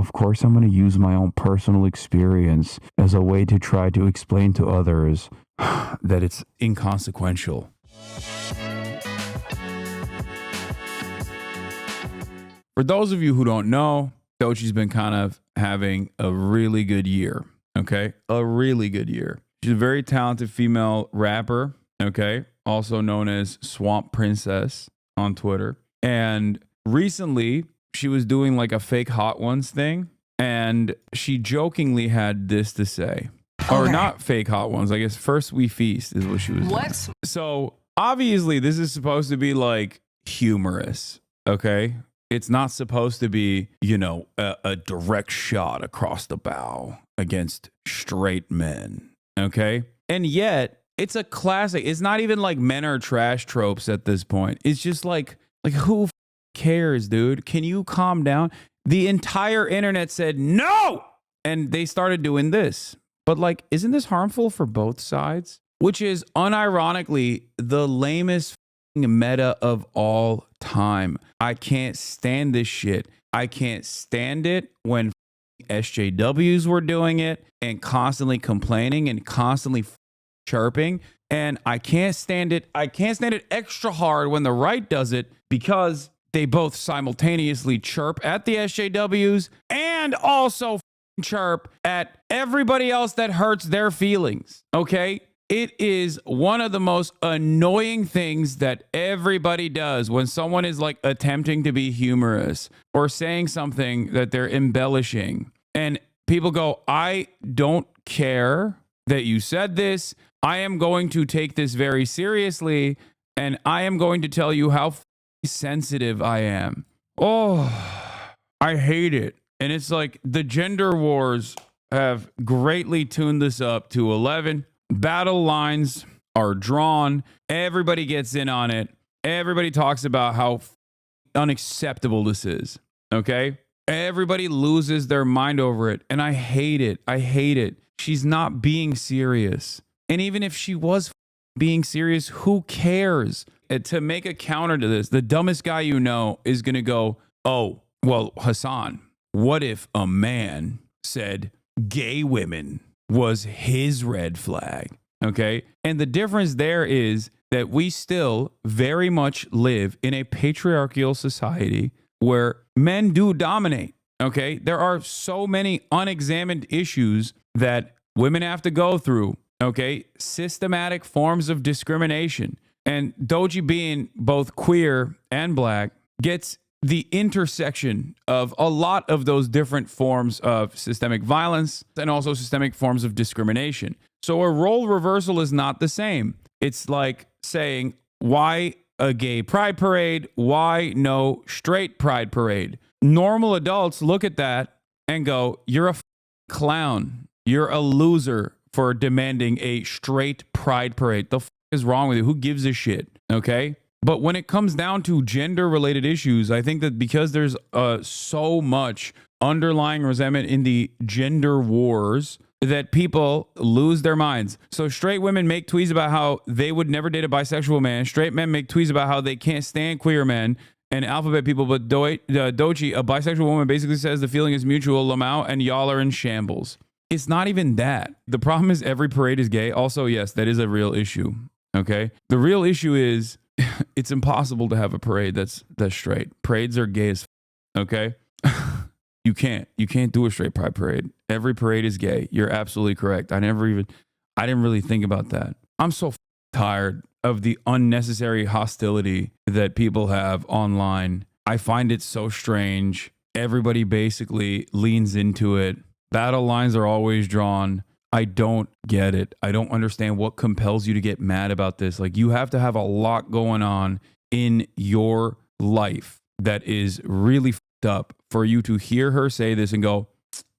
of course, I'm going to use my own personal experience as a way to try to explain to others that it's inconsequential. For those of you who don't know, Doechii's been kind of having a really good year, okay? A really good year. She's a very talented female rapper, okay? Also known as Swamp Princess on Twitter. And recently, she was doing like a fake Hot Ones thing, and she jokingly had this to say. Or not fake Hot Ones, I guess First We Feast is what she was doing. So obviously, this is supposed to be like humorous, okay? It's not supposed to be, you know, a direct shot across the bow against straight men, okay? And yet, it's a classic. It's not even like men are trash tropes at this point. It's just like who cares, dude? Can you calm down? The entire internet said no! And they started doing this. But like, isn't this harmful for both sides? Which is unironically the lamest meta of all time. I can't stand this shit. I can't stand it when SJWs were doing it and constantly complaining and constantly chirping. And I can't stand it. I can't stand it extra hard when the right does it, because they both simultaneously chirp at the SJWs and also chirp at everybody else that hurts their feelings. Okay? It is one of the most annoying things that everybody does when someone is like attempting to be humorous or saying something that they're embellishing. And people go, I don't care that you said this. I am going to take this very seriously, and I am going to tell you how sensitive I am. Oh, I hate it. And it's like the gender wars have greatly tuned this up to 11. Battle lines are drawn. Everybody gets in on it. Everybody talks about how unacceptable this is. Okay? Everybody loses their mind over it. And I hate it. I hate it. She's not being serious. And even if she was being serious, who cares? And to make a counter to this, the dumbest guy you know is going to go, oh, well, Hasan, what if a man said gay women was his red flag? Okay. And the difference there is that we still very much live in a patriarchal society where men do dominate. Okay. There are so many unexamined issues that women have to go through. Okay. Systematic forms of discrimination. And Doechii, being both queer and black, gets the intersection of a lot of those different forms of systemic violence and also systemic forms of discrimination. So a role reversal is not the same. It's like saying, why a gay pride parade? Why no straight pride parade? Normal adults look at that and go, you're a clown. You're a loser for demanding a straight pride parade. The is wrong with you? Who gives a shit? Okay. But when it comes down to gender related issues, I think that because there's so much underlying resentment in the gender wars that people lose their minds. So straight women make tweets about how they would never date a bisexual man. Straight men make tweets about how they can't stand queer men and alphabet people. But Doechii, a bisexual woman, basically says the feeling is mutual. Lamau and y'all are in shambles. It's not even that. The problem is every parade is gay. Also, yes, that is a real issue. Okay. The real issue is it's impossible to have a parade that's straight. Parades are gay as okay. You can't do a straight pride parade. Every parade is gay. You're absolutely correct. I didn't really think about that. I'm so tired of the unnecessary hostility that people have online. I find it so strange. Everybody basically leans into it. Battle lines are always drawn. I don't get it. I don't understand what compels you to get mad about this. Like, you have to have a lot going on in your life that is really fucked up for you to hear her say this and go,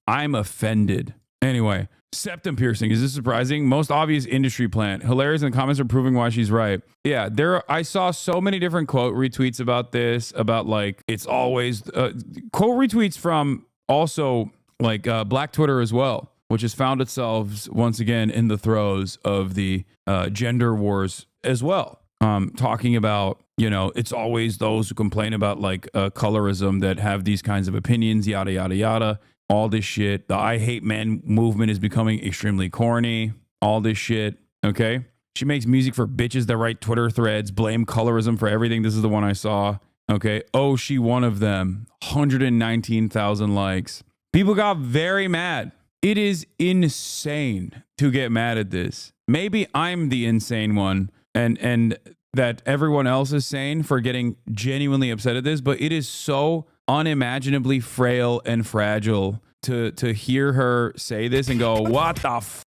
I'm offended. Anyway, septum piercing. Is this surprising? Most obvious industry plant. Hilarious, and the comments are proving why she's right. Yeah, I saw so many different quote retweets about this, about like, it's always quote retweets from also like Black Twitter as well, which has found itself once again in the throes of the gender wars as well. Talking about, you know, it's always those who complain about like colorism that have these kinds of opinions, yada, yada, yada. all this shit. The I hate men movement is becoming extremely corny. All this shit. Okay. She makes music for bitches that write Twitter threads, blame colorism for everything. This is the one I saw. Okay. Oh, she one of them. 119,000 likes. People got very mad. It is insane to get mad at this. Maybe I'm the insane one and that everyone else is sane for getting genuinely upset at this, but it is so unimaginably frail and fragile to hear her say this and go, what the f-?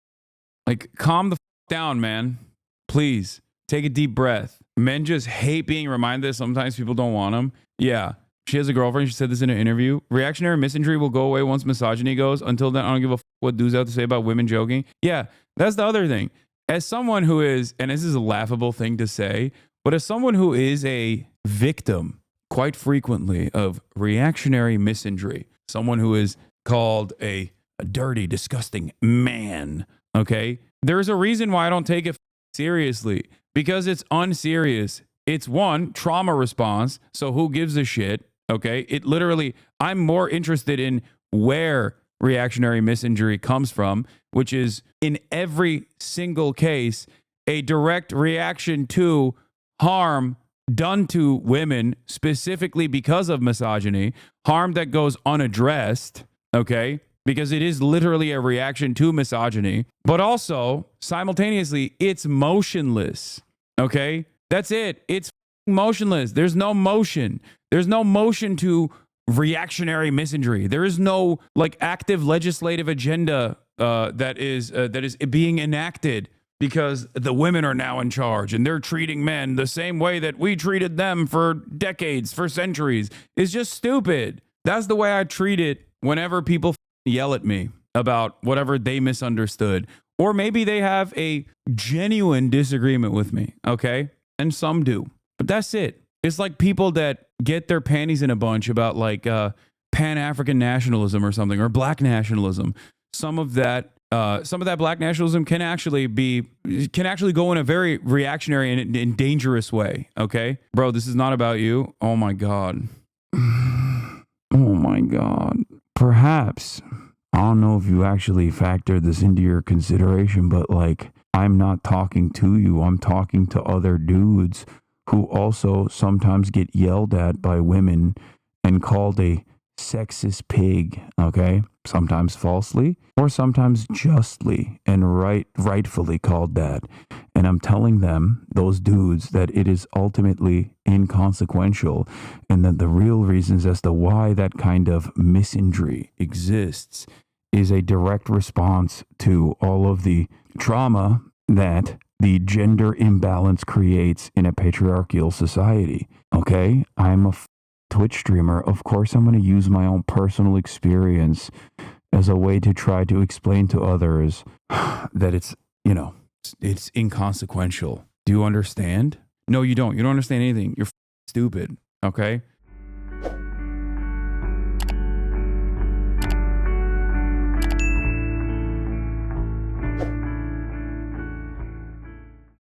Like, calm the f down, man. Please take a deep breath. Men just hate being reminded that sometimes people don't want them. Yeah. She has a girlfriend. She said this in an interview. Reactionary misandry will go away once misogyny goes. Until then, I don't give a f what dudes have to say about women joking. Yeah, that's the other thing. As someone who is, and this is a laughable thing to say, but as someone who is a victim quite frequently of reactionary misandry, someone who is called a dirty, disgusting man, okay? There's a reason why I don't take it seriously, because it's unserious. It's one, trauma response, so who gives a shit? Okay, it literally, I'm more interested in where reactionary misandry comes from, which is in every single case a direct reaction to harm done to women specifically because of misogyny, harm that goes unaddressed, okay, because it is literally a reaction to misogyny, but also simultaneously it's motionless, okay? That's it. It's motionless. There's no motion. There's no motion to reactionary misandry. There is no like active legislative agenda that is being enacted because the women are now in charge and they're treating men the same way that we treated them for decades, for centuries. It's just stupid. That's the way I treat it whenever people yell at me about whatever they misunderstood. Or maybe they have a genuine disagreement with me, okay? And some do. But that's it. It's like people that get their panties in a bunch about like Pan-African nationalism or something, or black nationalism. Some of that black nationalism can actually go in a very reactionary and dangerous way. Okay, bro, this is not about you. Oh my God. Oh my God. Perhaps, I don't know if you actually factored this into your consideration, but like, I'm not talking to you. I'm talking to other dudes who also sometimes get yelled at by women and called a sexist pig, okay? Sometimes falsely or sometimes justly and rightfully called that. And I'm telling them, those dudes, that it is ultimately inconsequential and that the real reasons as to why that kind of misandry exists is a direct response to all of the trauma that the gender imbalance creates in a patriarchal society. Okay, I'm a Twitch streamer. Of course, I'm going to use my own personal experience as a way to try to explain to others that it's, you know, it's inconsequential. Do you understand? No, you don't. You don't understand anything. You're stupid. Okay,